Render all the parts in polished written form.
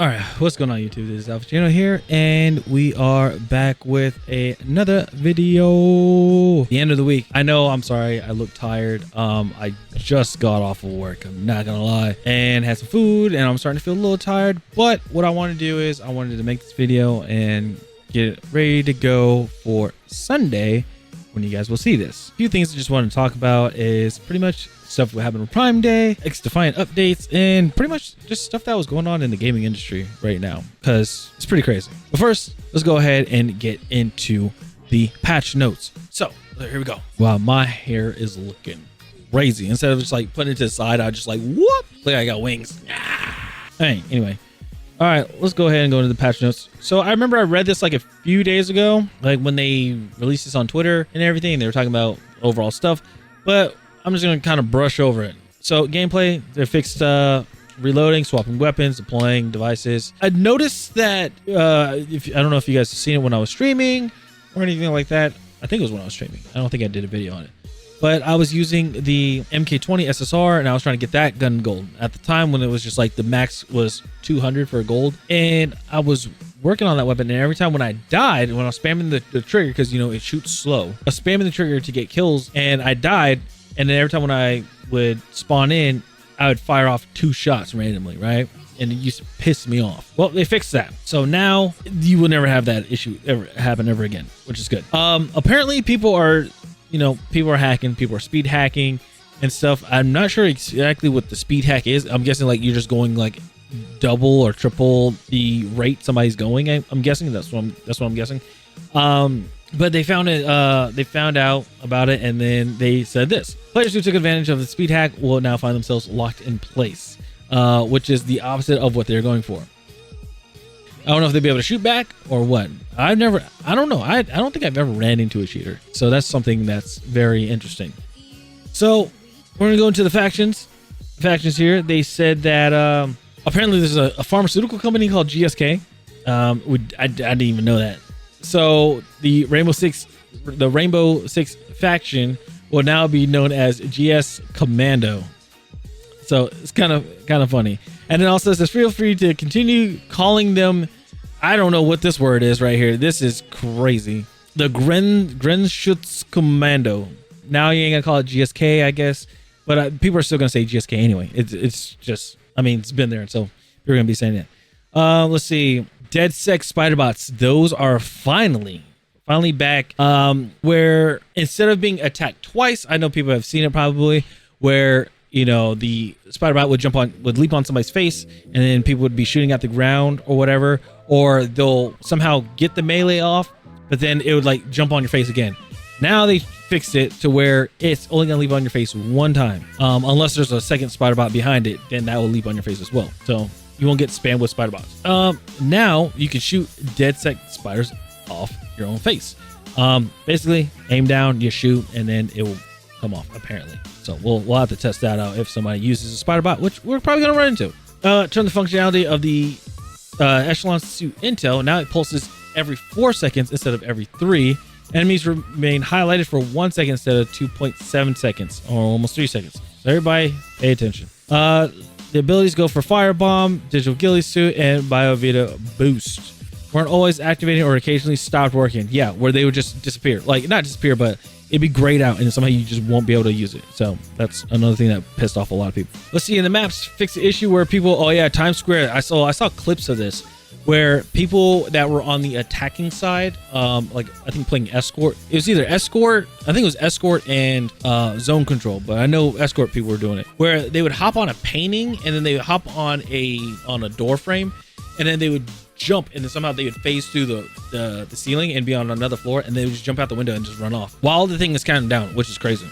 All right, what's going on YouTube? This is Alpha Channel here, and we are back with another video. The end of the week. I know, I'm sorry, I look tired. I just got off of work, I'm not gonna lie, and had some food, and I'm starting to feel a little tired. But what I want to do is I wanted to make this video and get it ready to go for Sunday when you guys will see this. A few things I just want to talk about is pretty much stuff that happened on Prime Day, XDefiant updates, and pretty much just stuff that was going on in the gaming industry right now, because it's pretty crazy. But first, let's go ahead and get into the patch notes. So here we go. Wow, my hair is looking crazy. Instead of just like putting it to the side, I just like whoop, like I got wings. Hey, anyway. All right, let's go ahead and go into the patch notes. So I remember I read this like a few days ago, like when they released this on Twitter and everything, and they were talking about overall stuff, but I'm just going to kind of brush over it. So gameplay, they fixed reloading, swapping weapons, deploying devices. I noticed that, I don't know if you guys have seen it when I was streaming or anything like that. I think it was when I was streaming. I don't think I did a video on it. But I was using the MK20 SSR, and I was trying to get that gun gold at the time when it was just like the max was 200 for a gold. And I was working on that weapon, and every time when I died, when I was spamming the trigger, because you know it shoots slow, I was spamming the trigger to get kills, and I died. And then every time when I would spawn in, I would fire off 2 shots randomly, right? And it used to piss me off. Well, they fixed that. So now you will never have that issue ever happen ever again, which is good. Apparently people are hacking, people are speed hacking and stuff. I'm not sure exactly what the speed hack is. I'm guessing like you're just going like double or triple the rate somebody's going. I'm guessing that's what I'm guessing. But they found it. They found out about it, and then they said this: players who took advantage of the speed hack will now find themselves locked in place, which is the opposite of what they're going for. I don't know if they'll be able to shoot back or what. I don't know. I don't think I've ever ran into a cheater, so that's something that's very interesting. So we're gonna go into the factions. Factions here. They said that apparently there's a pharmaceutical company called GSK. I didn't even know that. So the Rainbow Six faction will now be known as GS Commando. So it's kind of funny. And it also says feel free to continue calling them. I don't know what this word is right here. This is crazy. The Grenzschutz Commando. Now you ain't gonna call it GSK, I guess, but people are still gonna say GSK anyway. It's just, I mean, it's been there, so people are gonna be saying it. Let's see. DedSec spider bots, those are finally back, where instead of being attacked twice, I know people have seen it probably, where you know the spider bot would leap on somebody's face, and then people would be shooting at the ground or whatever, or they'll somehow get the melee off, but then it would like jump on your face again. Now they fixed it to where it's only gonna leap on your face one time, unless there's a second spider bot behind it, then that will leap on your face as well. So you won't get spammed with spider bots. Now you can shoot DedSec spiders off your own face. Basically, aim down, you shoot, and then it will come off, apparently. So we'll have to test that out if somebody uses a spider bot, which we're probably gonna run into. Turn the functionality of the Echelon suit intel. Now it pulses every 4 seconds instead of every 3. Enemies remain highlighted for 1 second instead of 2.7 seconds, or almost 3 seconds. So everybody pay attention. The abilities go for Firebomb, Digital Ghillie Suit, and BioVita Boost. Weren't always activating or occasionally stopped working. Yeah, where they would just disappear. Like, not disappear, but it'd be grayed out, and somehow you just won't be able to use it. So that's another thing that pissed off a lot of people. Let's see, in the maps, fix the issue where people, oh yeah, Times Square, I saw clips of this, where people that were on the attacking side, like I think playing Escort, it was either Escort, I think it was Escort and Zone Control, but I know Escort people were doing it, where they would hop on a painting, and then they would hop on a door frame, and then they would jump, and then somehow they would phase through the ceiling and be on another floor, and they would just jump out the window and just run off while the thing is counting down, which is crazy.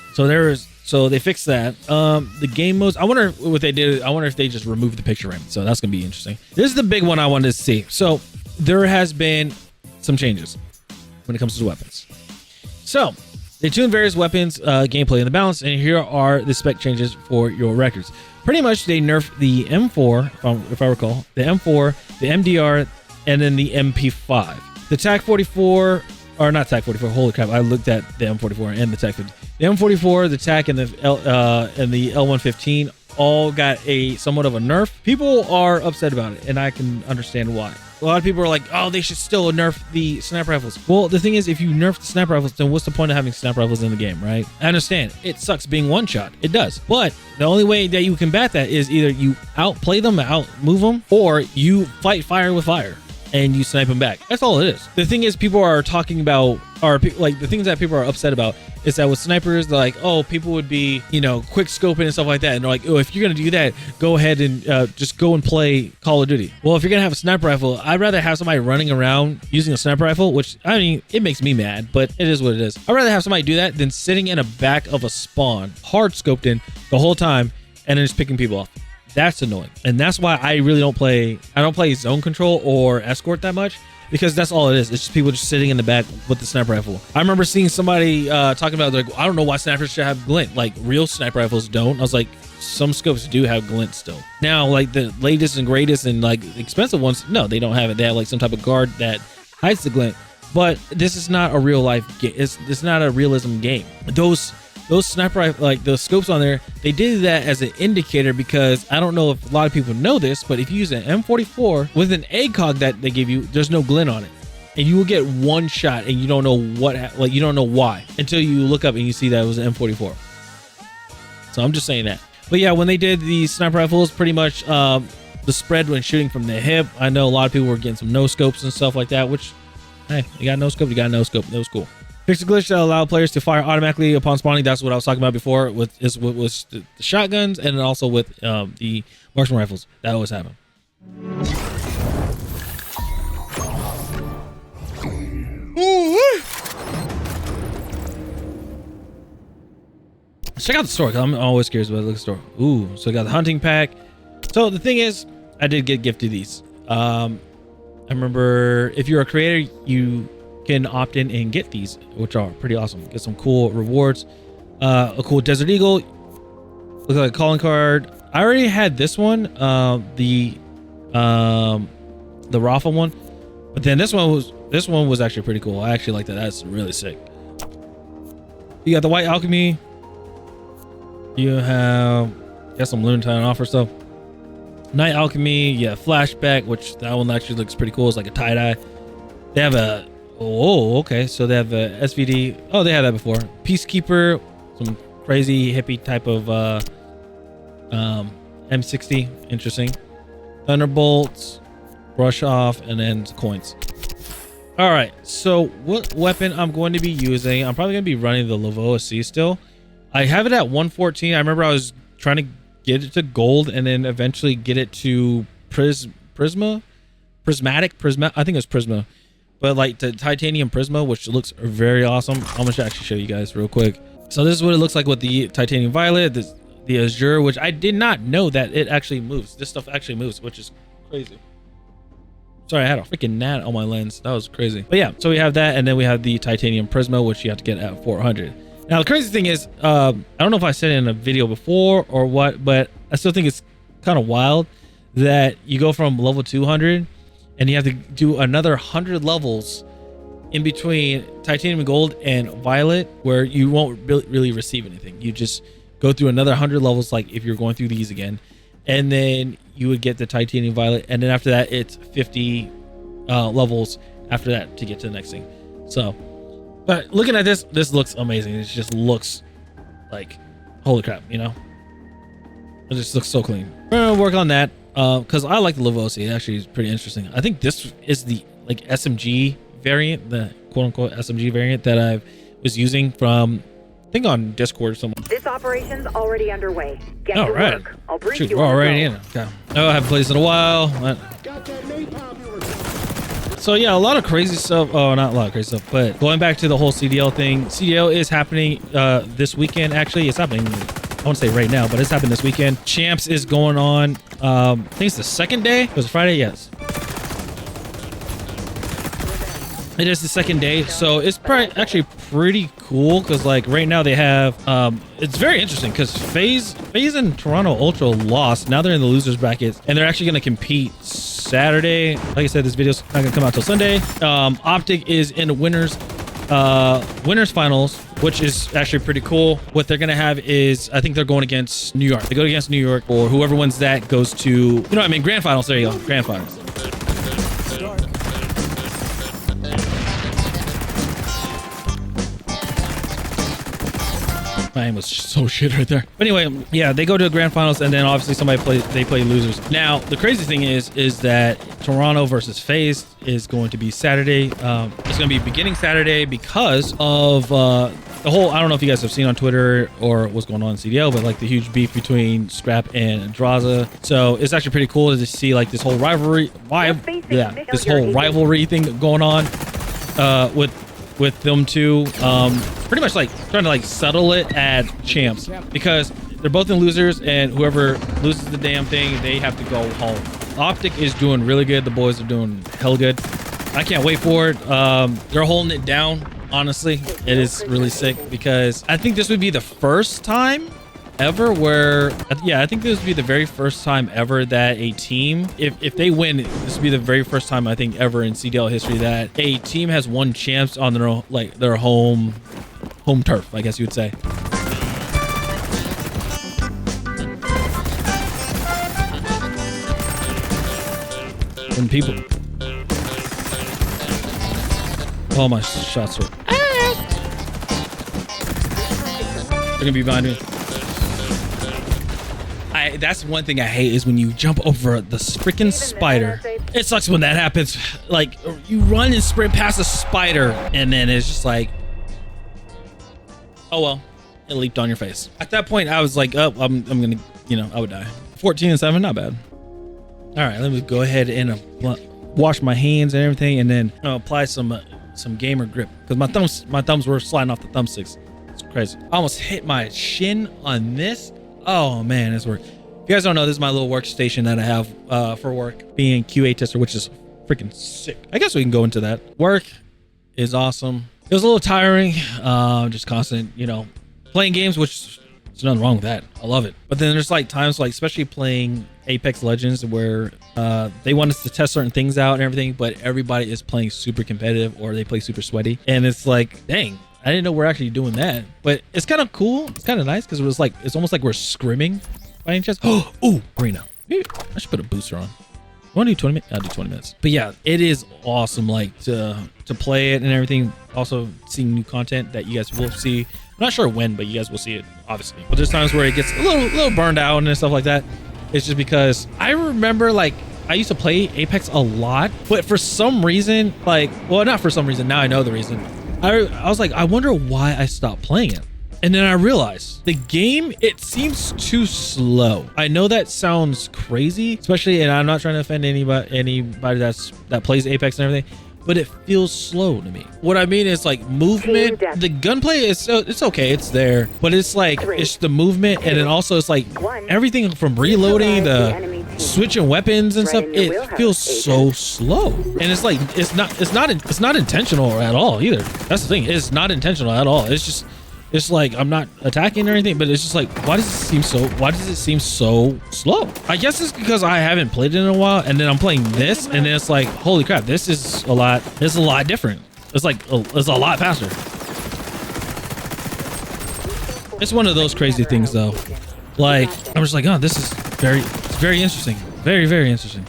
So they fixed that. The game modes, I wonder what they did. I wonder if they just removed the picture frame. So that's gonna be interesting. This is the big one I wanted to see. So there has been some changes when it comes to the weapons. So they tuned various weapons gameplay in the balance, and here are the spec changes for your records. Pretty much they nerfed the M4, if I recall, the M4, the MDR, and then the MP5. The TAC-44, or not TAC-44, holy crap, I looked at the M44 and the TAC-50. The M44, the TAC, and the L115 all got a somewhat of a nerf. People are upset about it, and I can understand why. A lot of people are like, oh, they should still nerf the sniper rifles. Well, the thing is, if you nerf the sniper rifles, then what's the point of having sniper rifles in the game, right? I understand. It sucks being one shot. It does. But the only way that you combat that is either you outplay them, outmove them, or you fight fire with fire and you snipe them back. That's all it is. The thing is, people are talking about, or like the things that people are upset about is that with snipers, they're like, oh, people would be, you know, quick scoping and stuff like that. And they're like, oh, if you're going to do that, go ahead and just go and play Call of Duty. Well, if you're going to have a sniper rifle, I'd rather have somebody running around using a sniper rifle, which, I mean, it makes me mad, but it is what it is. I'd rather have somebody do that than sitting in the back of a spawn, hard scoped in the whole time, and then just picking people off. That's annoying. And that's why I really don't play zone control or escort that much, because that's all it is. It's just people just sitting in the back with the sniper rifle. I remember seeing somebody talking about, like, I don't know why snipers should have glint. Like, real sniper rifles don't. I was like, some scopes do have glint still. Now, like the latest and greatest and like expensive ones, no, they don't have it. They have like some type of guard that hides the glint. But this is not a real life game. It's not a realism game. Those sniper, like the scopes on there, they did that as an indicator, because I don't know if a lot of people know this, but if you use an M44 with an ACOG that they give you, there's no glint on it, and you will get one shot, and you don't know like you don't know why until you look up and you see that it was an M44. So I'm just saying that. But yeah, when they did the sniper rifles, pretty much the spread when shooting from the hip, I know a lot of people were getting some no scopes and stuff like that. Which, hey, you got no scope, you got no scope. That was cool. Fix the glitch that allow players to fire automatically upon spawning. That's what I was talking about before with the shotguns, and then also with the marksman rifles. That always happened. Let's check out the store, because I'm always curious about the store. Ooh, so I got the hunting pack. So the thing is, I did get gifted these. I remember if you're a creator, you can opt in and get these, which are pretty awesome. Get some cool rewards. A cool Desert Eagle. Looks like a calling card. I already had this one, the Rafa one, but then this one was actually pretty cool. I actually like that. That's really sick. You got the White Alchemy. You have got some Lunatine offer stuff. Night Alchemy. Yeah, Flashback, which that one actually looks pretty cool. It's like a tie-dye. They have a okay. So they have a SVD. Oh, they had that before. Peacekeeper, some crazy hippie type of M60. Interesting. Thunderbolts, brush off, and then coins. All right. So what weapon I'm going to be using? I'm probably going to be running the Lavoa C still. I have it at 114. I remember I was trying to get it to gold and then eventually get it to Prismatic. I think it was Prisma. But like the titanium Prisma, which looks very awesome. I'm gonna actually show you guys real quick. So this is what it looks like with the titanium violet, the azure, which I did not know that it actually moves. This stuff actually moves, which is crazy. Sorry, I had a freaking gnat on my lens. That was crazy. But yeah, so we have that, and then we have the titanium Prisma, which you have to get at 400. Now the crazy thing is, I don't know if I said it in a video before or what, but I still think it's kind of wild that you go from level 200 and you have to do another 100 levels in between titanium gold and violet, where you won't really receive anything. You just go through another 100 levels, like if you're going through these again, and then you would get the titanium violet, and then after that it's 50 levels after that to get to the next thing. So, but looking at this looks amazing. It just looks like, holy crap, you know? It just looks so clean. We're gonna work on that. Because I like the Lavosi. It actually is pretty interesting. I think this is the like SMG variant, the quote-unquote SMG variant that I was using from, I think, on Discord or something. This operation's already underway. Get All to right. work. I'll brief Shoot, you we're on the already go. in. Okay. Oh, I haven't played this in a while. So yeah, a lot of crazy stuff. Oh, not a lot of crazy stuff, but going back to the whole CDL thing, CDL is happening this weekend. Actually, it's happening, I won't say right now, but it's happening this weekend. Champs is going on. I think it's the second day. Was it Friday? Yes. It is the second day, so it's actually pretty cool, because like right now they have it's very interesting because FaZe and Toronto Ultra lost. Now they're in the losers brackets, and they're actually going to compete Saturday. Like I said, this video's not going to come out till Sunday. Optic is in the winners finals, which is actually pretty cool. What they're going to have is, I think they're going against New York. They go against New York, or whoever wins that goes to, you know what I mean? Grand finals. There you go. Grand finals. My aim was so shit right there. But anyway, yeah, they go to the grand finals, and then obviously they play losers. Now, the crazy thing is that Toronto versus FaZe is going to be Saturday. It's going to be beginning Saturday because of the whole, I don't know if you guys have seen on Twitter or what's going on in CDL, but like the huge beef between Scrap and Andraza. So it's actually pretty cool to see like this whole rivalry thing going on with them two. Pretty much like trying to like settle it at champs, because they're both in losers, and whoever loses the damn thing, they have to go home. Optic is doing really good. The boys are doing hell good. I can't wait for it. They're holding it down. Honestly, it is really sick, because I think this would be the first time ever where, yeah, I think this would be the very first time ever that a team, if they win, this would be the very first time I think ever in CDL history that a team has won champs on their own, like their home turf, I guess you would say. And people, oh, my shots are, they're gonna be behind me. That's one thing I hate, is when you jump over the freaking spider. It sucks when that happens. Like, you run and sprint past a spider, and then it's just like, oh well, it leaped on your face. At that point, I was like, oh, I'm gonna, you know, I would die. 14-7, not bad. All right, let me go ahead and wash my hands and everything, and then apply some gamer grip, because my thumbs were sliding off the thumbsticks. It's crazy. I almost hit my shin on this. Oh man, it's work. If you guys don't know, this is my little workstation that I have for work, being QA tester, which is freaking sick. I guess we can go into that. Work is awesome. It was a little tiring, just constant, you know, playing games, which there's nothing wrong with that. I love it. But then there's like times, like especially playing Apex Legends, where they want us to test certain things out and everything, but everybody is playing super competitive, or they play super sweaty, and it's like, dang, I didn't know we're actually doing that. But it's kind of cool. It's kind of nice, because it was like, it's almost like we're scrimming by any chance. Oh, ooh, arena. Maybe I should put a booster on. You want to do 20 minutes? I'll do 20 minutes. But yeah, it is awesome, like to play it and everything. Also seeing new content that you guys will see. I'm not sure when, but you guys will see it, obviously. But there's times where it gets a little burned out and stuff like that. It's just because I remember, like, I used to play Apex a lot, but for some reason, like, well, not for some reason, now I know the reason. I was like, I wonder why I stopped playing it. And then I realized the game, it seems too slow. I know that sounds crazy, especially, and I'm not trying to offend anybody that plays Apex and everything, but it feels slow to me. What I mean is, like, movement, the gunplay is, it's okay, it's there, but it's like, it's the movement, and then also it's like everything from reloading, the switching weapons and stuff, it feels so slow. And it's like, it's not intentional at all either. That's the thing, it's not intentional at all. It's like, I'm not attacking or anything, but it's just like, why does it seem so slow? I guess it's because I haven't played it in a while, and then I'm playing this, and then it's like, holy crap, this is a lot different. It's like, it's a lot faster. It's one of those crazy things though. Like, I'm just like, oh, this is very interesting. Very, very interesting.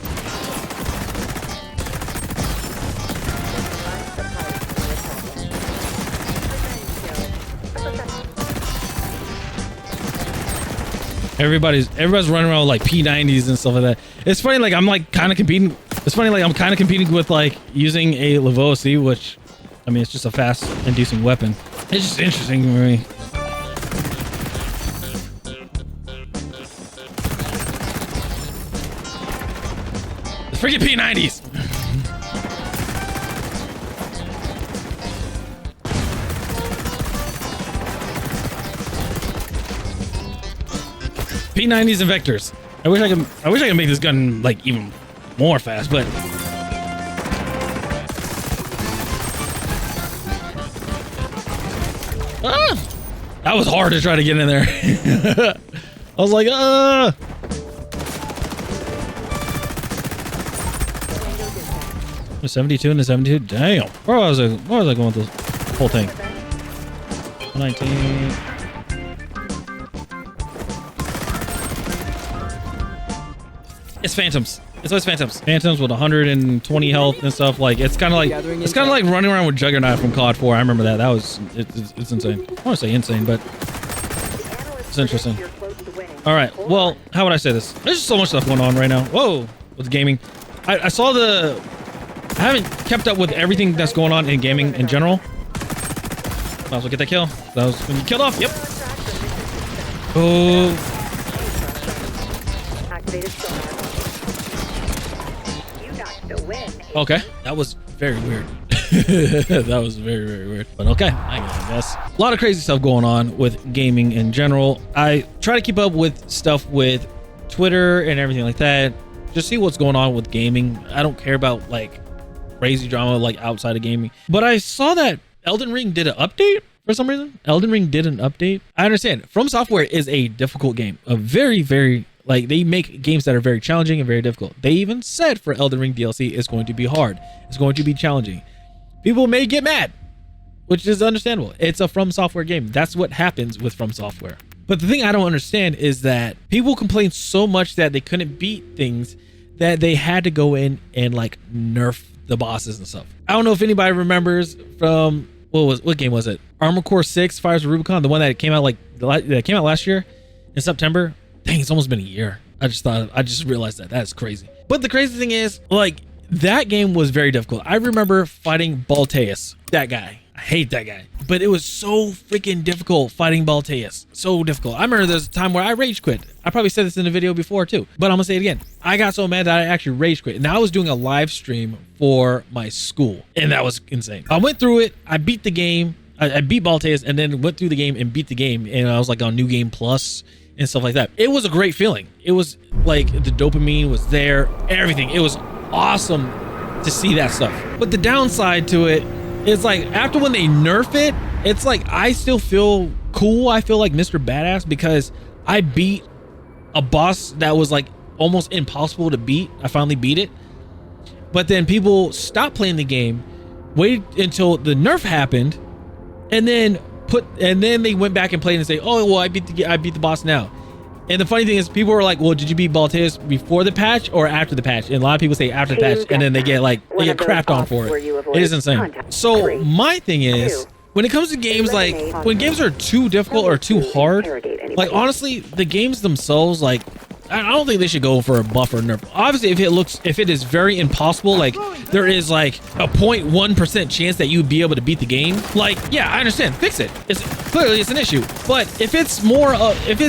Everybody's running around with like P90s and stuff like that. It's funny, like, I'm like kind of competing. It's funny, like, I'm kind of competing with like using a Lavoisier, which, I mean, it's just a fast inducing weapon. It's just interesting for me. The freaking P90s. P90s and vectors. I wish I could make this gun like even more fast, but that was hard to try to get in there. I was like, The 72 and the 72. Damn. Where was I going with this whole thing? 19. It's Phantoms. It's always Phantoms. Phantoms with 120 health and stuff. Like it's kind of like running around with Juggernaut from COD 4. I remember that. That was it's insane. I want to say insane, but it's interesting. All right. Well, how would I say this? There's just so much stuff going on right now. Whoa, with gaming. I saw the. I haven't kept up with everything that's going on in gaming in general. Might as well get that kill. That was when you killed off. Yep. Oh. Okay, that was very weird. That was very, very weird. But okay, I guess. A lot of crazy stuff going on with gaming in general. I try to keep up with stuff with Twitter and everything like that. Just see what's going on with gaming. I don't care about like crazy drama like outside of gaming. But I saw that Elden Ring did an update for some reason. Elden Ring did an update. I understand. From Software is a difficult game. A very, very like they make games that are very challenging and very difficult. They even said for Elden Ring DLC it's going to be hard. It's going to be challenging. People may get mad, which is understandable. It's a From Software game. That's what happens with From Software. But the thing I don't understand is that people complain so much that they couldn't beat things that they had to go in and like nerf the bosses and stuff. I don't know if anybody remembers from what game was it? Armored Core 6 Fires of Rubicon, the one that came out last year in September. Dang, it's almost been a year. I just realized that. That's crazy. But the crazy thing is, like, that game was very difficult. I remember fighting Balteus, that guy. I hate that guy. But it was so freaking difficult fighting Balteus. So difficult. I remember there's a time where I rage quit. I probably said this in the video before too, but I'm gonna say it again. I got so mad that I actually rage quit. And I was doing a live stream for my school, and that was insane. I went through it. I beat the game. I beat Balteus, and then went through the game and beat the game. And I was like on New Game Plus and stuff like that. It was a great feeling. It was like the dopamine was there, everything. It was awesome to see that stuff. But the downside to it is like after when they nerf it, it's like I still feel cool. I feel like Mr. Badass because I beat a boss that was like almost impossible to beat. I finally beat it. But then people stopped playing the game, waited until the nerf happened, and then they went back and played and say, "Oh, well, I beat the boss now." And the funny thing is, people were like, "Well, did you beat Balteus before the patch or after the patch?" And a lot of people say after the patch, and then they get crapped on for it. It is insane. So my thing is, when it comes to games, like when games are too difficult or too hard, like honestly, the games themselves, like I don't think they should go for a buff or nerf. Obviously, if it is very impossible, like there is like a 0.1% chance that you'd be able to beat the game, like yeah, I understand, fix it. It's clearly an issue. But if it's more if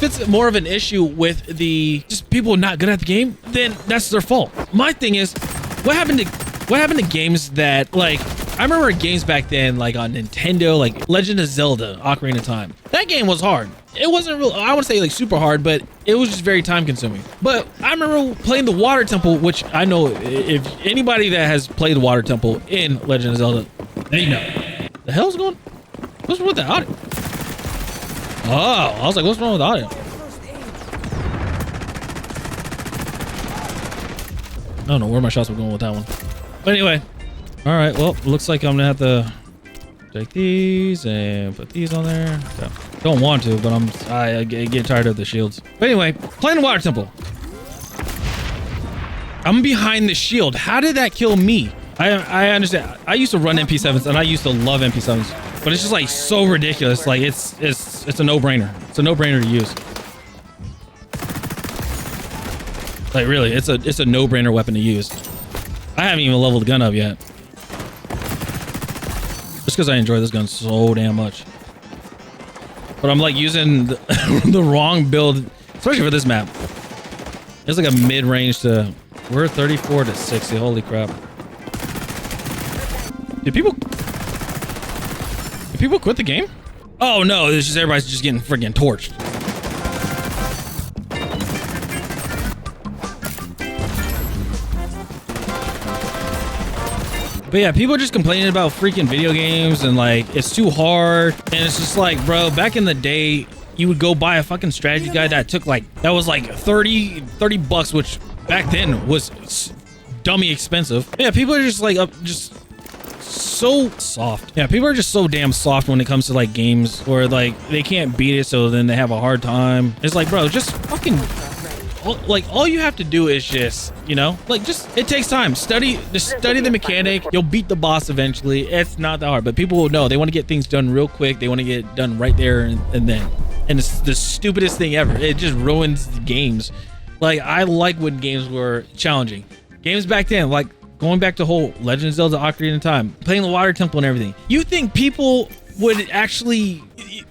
it's more of an issue with the just people not good at the game, then that's their fault. My thing is, what happened to games that like I remember games back then like on Nintendo, like Legend of Zelda Ocarina of Time. That game was hard. It wasn't real, I wouldn't say like super hard, but it was just very time consuming. But I remember playing the Water Temple, which I know if anybody that has played the Water Temple in Legend of Zelda, they know. The hell's going? What's wrong with the audio? Oh, I was like, what's wrong with the audio? I don't know where my shots were going with that one. But anyway, all right, well, looks like I'm gonna have to take these and put these on there. So, don't want to, but I get tired of the shields. But anyway, playing the Water Temple. I'm behind the shield. How did that kill me? I understand. I used to run MP7s and I used to love MP7s, but it's just like so ridiculous. Like it's a no-brainer. It's a no-brainer to use. Like really, it's a no-brainer weapon to use. I haven't even leveled the gun up yet. Just because I enjoy this gun so damn much. But I'm like using the wrong build, especially for this map. It's like a mid-range to, we're 34 to 60, holy crap. Did people quit the game? Oh no, it's just everybody's just getting freaking torched. But yeah, people are just complaining about freaking video games and like it's too hard. And it's just like, bro, back in the day, you would go buy a fucking strategy guide that was like 30 bucks, which back then was dummy expensive. Yeah, people are just like just so soft. Yeah, people are just so damn soft when it comes to like games where like they can't beat it, so then they have a hard time. It's like, bro, just fucking like all you have to do is just, you know, like just it takes time. Study the mechanic. You'll beat the boss eventually. It's not that hard, but people will know they want to get things done real quick. They want to get done right there and then. And it's the stupidest thing ever. It just ruins the games. Like I like when games were challenging. Games back then, like going back to whole Legend of Zelda Ocarina of Time, playing the Water Temple and everything. You think people would actually,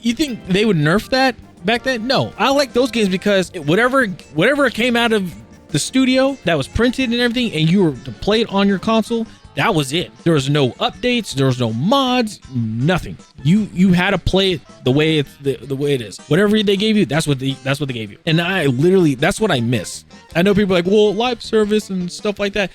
you think they would nerf that back then? No, I like those games because whatever came out of the studio that was printed and everything, and you were to play it on your console, that was it. There was no updates, there was no mods, nothing. You had to play it the way it's the way it is. Whatever they gave you, that's what they gave you. And I literally, that's what I miss. I know people are like, well, live service and stuff like that.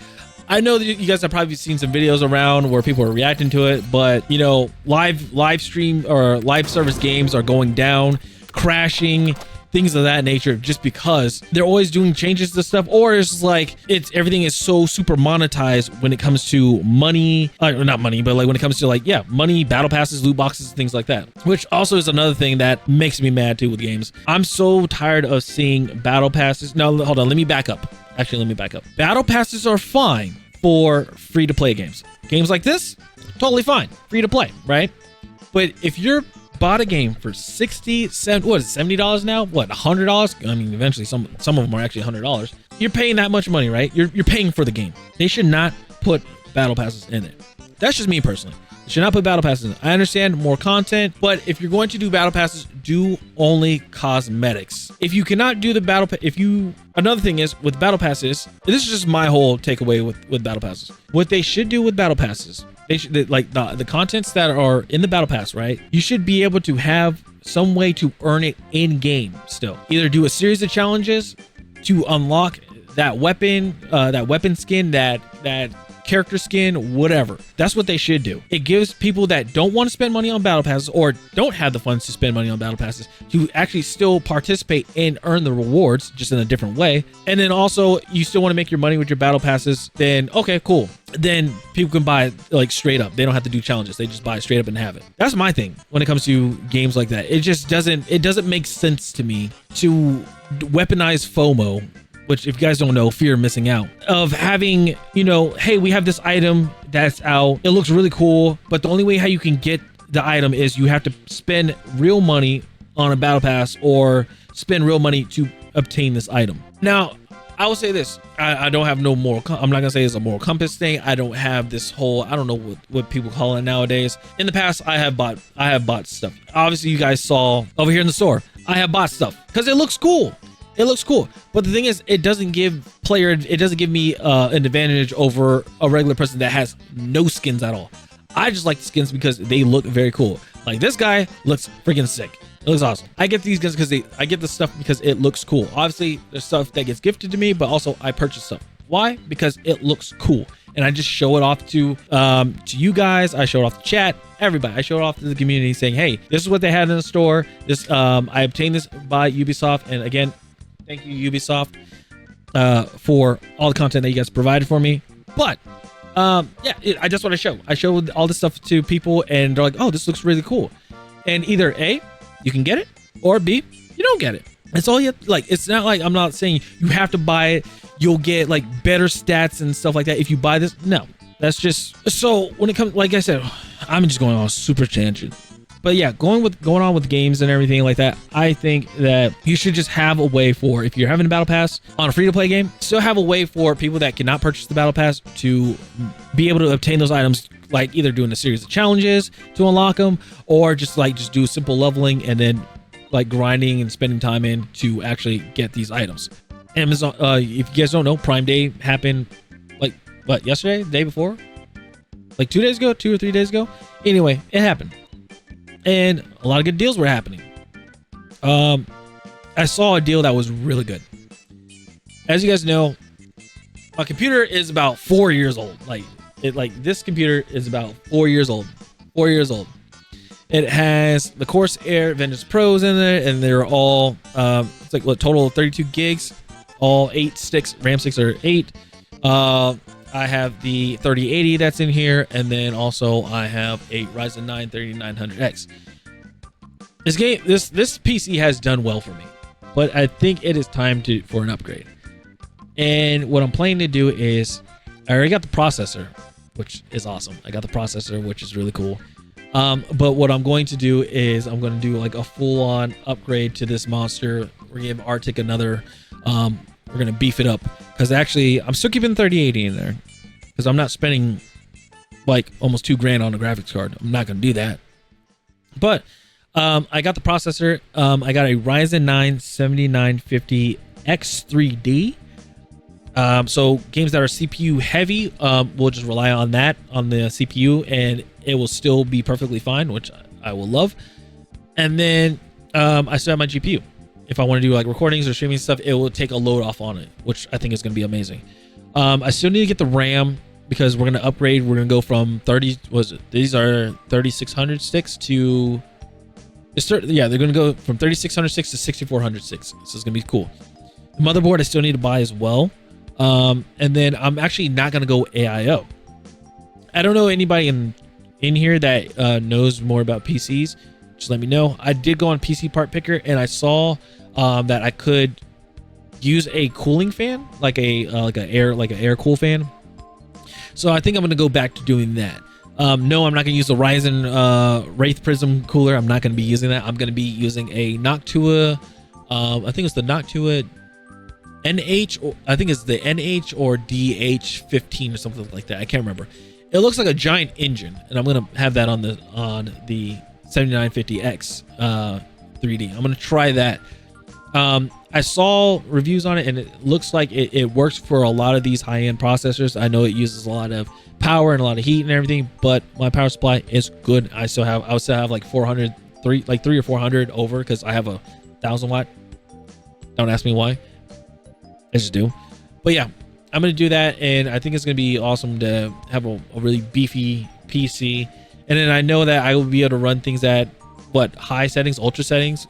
I know that you guys have probably seen some videos around where people are reacting to it, but you know, live stream or live service games are going down, crashing, things of that nature, just because they're always doing changes to stuff, or it's just like everything is so super monetized when it comes to money, or not money, but like when it comes to like, yeah, money, battle passes, loot boxes, things like that, which also is another thing that makes me mad too with games. I'm so tired of seeing battle passes. No, hold on, let me back up. Actually, let me back up. Battle passes are fine for free to play games. Games like this, totally fine, free to play, right? But if you're bought a game for 60 cents, what is it, $70 now? What, $100? I mean, eventually some of them are actually $100. You're paying that much money, right? You're paying for the game. They should not put battle passes in it. That's just me personally. They should not put battle passes in it. I understand more content, but if you're going to do battle passes, do only cosmetics. If you cannot do the battle another thing is with battle passes, this is just my whole takeaway with battle passes. What they should do with battle passes, they should, like the contents that are in the battle pass, right? You should be able to have some way to earn it in game still. Either do a series of challenges to unlock that weapon skin, that character skin, whatever. That's what they should do. It gives people that don't want to spend money on battle passes or don't have the funds to spend money on battle passes to actually still participate and earn the rewards, just in a different way. And then also, you still want to make your money with your battle passes, then okay, cool. Then people can buy it like straight up. They don't have to do challenges. They just buy it straight up and have it. That's my thing when it comes to games like that. It just doesn't make sense to me to weaponize FOMO, which if you guys don't know, fear of missing out, of having, you know, hey, we have this item that's out. It looks really cool, but the only way how you can get the item is you have to spend real money on a battle pass or spend real money to obtain this item. Now, I will say this. I don't have no moral. I'm not gonna say it's a moral compass thing. I don't have this whole, I don't know what people call it nowadays. In the past, I have bought stuff. Obviously, you guys saw over here in the store, I have bought stuff because it looks cool. It looks cool, but the thing is, it doesn't give me an advantage over a regular person that has no skins at all. I just like the skins because they look very cool. Like this guy looks freaking sick. It looks awesome. I get these guns because I get the stuff because it looks cool. Obviously, there's stuff that gets gifted to me, but also I purchase stuff. Why? Because it looks cool, and I just show it off to you guys. I show it off to chat, everybody. I show it off to the community, saying, "Hey, this is what they had in the store. This I obtained this by Ubisoft, and again, thank you, Ubisoft, for all the content that you guys provided for me." But I just want to show. I showed all this stuff to people, and they're like, "Oh, this looks really cool." And either A, you can get it, or B, you don't get it. It's all you have, like. It's not like I'm not saying you have to buy it. You'll get like better stats and stuff like that if you buy this. No, that's just so. When it comes, like I said, I'm just going on a super tangent. But yeah, going on with games and everything like that, I think that you should just have a way for, if you're having a battle pass on a free-to-play game, still have a way for people that cannot purchase the battle pass to be able to obtain those items, like either doing a series of challenges to unlock them, or just do simple leveling and then like grinding and spending time in to actually get these items. Amazon, if you guys don't know, Prime Day happened like what, yesterday, the day before, like 2 days ago, 2 or 3 days ago. Anyway, it happened. And a lot of good deals were happening. I saw a deal that was really good. As you guys know, my computer is about 4 years old. This computer is about 4 years old. 4 years old. It has the Corsair Vengeance Pros in there, and they're all it's like what, total of 32 gigs, all 8 sticks. RAM sticks are 8. I have the 3080 that's in here, and then also I have a Ryzen 9 3900X. This PC has done well for me, but I think it is time for an upgrade. And what I'm planning to do is, I already got the processor, which is awesome. I got the processor, which is really cool. But what I'm going to do is I'm going to do like a full-on upgrade to this monster. We're gonna give Arctic another. We're gonna beef it up, because actually I'm still keeping 3080 in there, because I'm not spending like almost $2,000 on a graphics card. I'm not gonna do that. But I got the processor. I got a Ryzen 9 7950 X3D. So games that are CPU heavy, we'll just rely on that on the CPU, and it will still be perfectly fine, which I will love. And then I still have my GPU. If I want to do like recordings or streaming stuff, it will take a load off on it, which I think is going to be amazing. I still need to get the RAM, because we're going to upgrade. We're going to go from 30, these are 3600 sticks to, they're going to go from 3600 sticks to 6400 sticks. So it's going to be cool. The motherboard I still need to buy as well. And then I'm actually not going to go AIO. I don't know anybody in here that knows more about PCs. Just let me know. I did go on PC Part Picker, and I saw that I could use a cooling fan, like an air cool fan. So I think I'm going to go back to doing that. No, I'm not going to use the Ryzen Wraith Prism cooler. I'm not going to be using that. I'm going to be using a Noctua. I think it's the Noctua NH, or I think it's the NH or DH15 or something like that. I can't remember. It looks like a giant engine, and I'm going to have that on the 7950X 3D. I'm going to try that. I saw reviews on it, and it looks like it works for a lot of these high-end processors. I know it uses a lot of power and a lot of heat and everything, but my power supply is good. I still have like 300 or 400 over, because I have a 1000 watt. Don't ask me why. I just do. But yeah, I'm gonna do that, and I think it's gonna be awesome to have a really beefy PC. And then I know that I will be able to run things at high settings, ultra settings,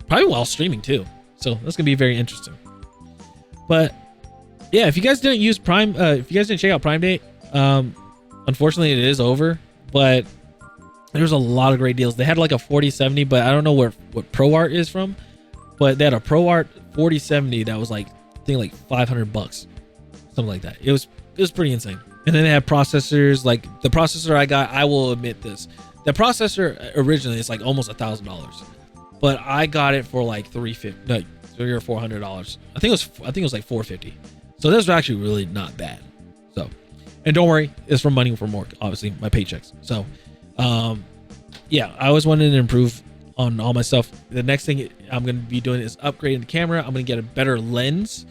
probably while streaming too. So that's gonna be very interesting. But yeah, if you guys didn't use Prime, if you guys didn't check out Prime Day, unfortunately it is over. But there's a lot of great deals. They had like a 4070, but I don't know what ProArt is from. But they had a ProArt 4070 that was like, I think like $500, something like that. It was pretty insane. And then they have processors. Like the processor I got, I will admit this, the processor originally is like almost $1,000, but I got it for like $300 or $400. I think it was like $450. So this was actually really not bad. So, and don't worry, it's from Money for More, obviously my paychecks. So yeah, I always wanted to improve on all my stuff. The next thing I'm going to be doing is upgrading the camera. I'm going to get a better lens,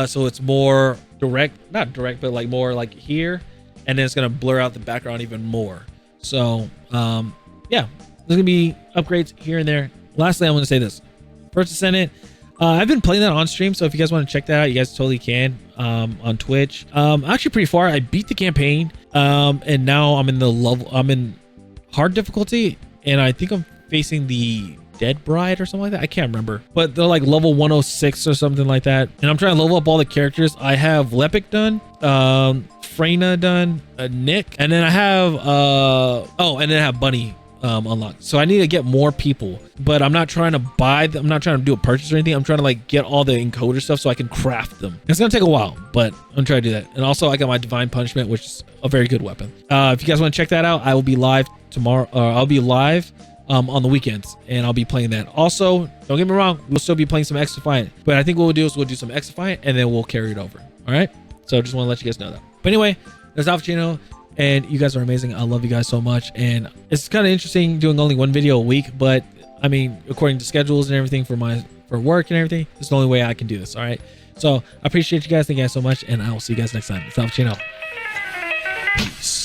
so it's more not direct, but like more like here, and then it's going to blur out the background even more. So yeah, there's going to be upgrades here and there. Lastly, I'm going to say this: First Ascendant. I've been playing that on stream, so if you guys want to check that out, you guys totally can on Twitch. Actually pretty far. I beat the campaign, and now I'm in hard difficulty, and I think I'm facing the Dead Bride or something like that. I can't remember, but they're like level 106 or something like that. And I'm trying to level up all the characters. I have Lepic done, Freyna done, Nick, and then I have and then I have Bunny unlocked. So I need to get more people, but I'm not trying to buy them. I'm not trying to do a purchase or anything. I'm trying to like get all the encoder stuff so I can craft them. It's gonna take a while, but I'm trying to do that. And also I got my Divine Punishment, which is a very good weapon. If you guys want to check that out, I will be live tomorrow. I'll be live on the weekends, and I'll be playing that. Also, don't get me wrong, we'll still be playing some X-Defiant, but I think what we'll do is we'll do some X-Defiant, and then we'll carry it over. All right, so I just want to let you guys know that. But anyway, there's Alphachino, and you guys are amazing. I love you guys so much, and it's kind of interesting doing only one video a week, but I mean, according to schedules and everything for work and everything, it's the only way I can do this. All right, so I appreciate you guys. Thank you guys so much, and I will see you guys next time. It's Alphachino. Peace.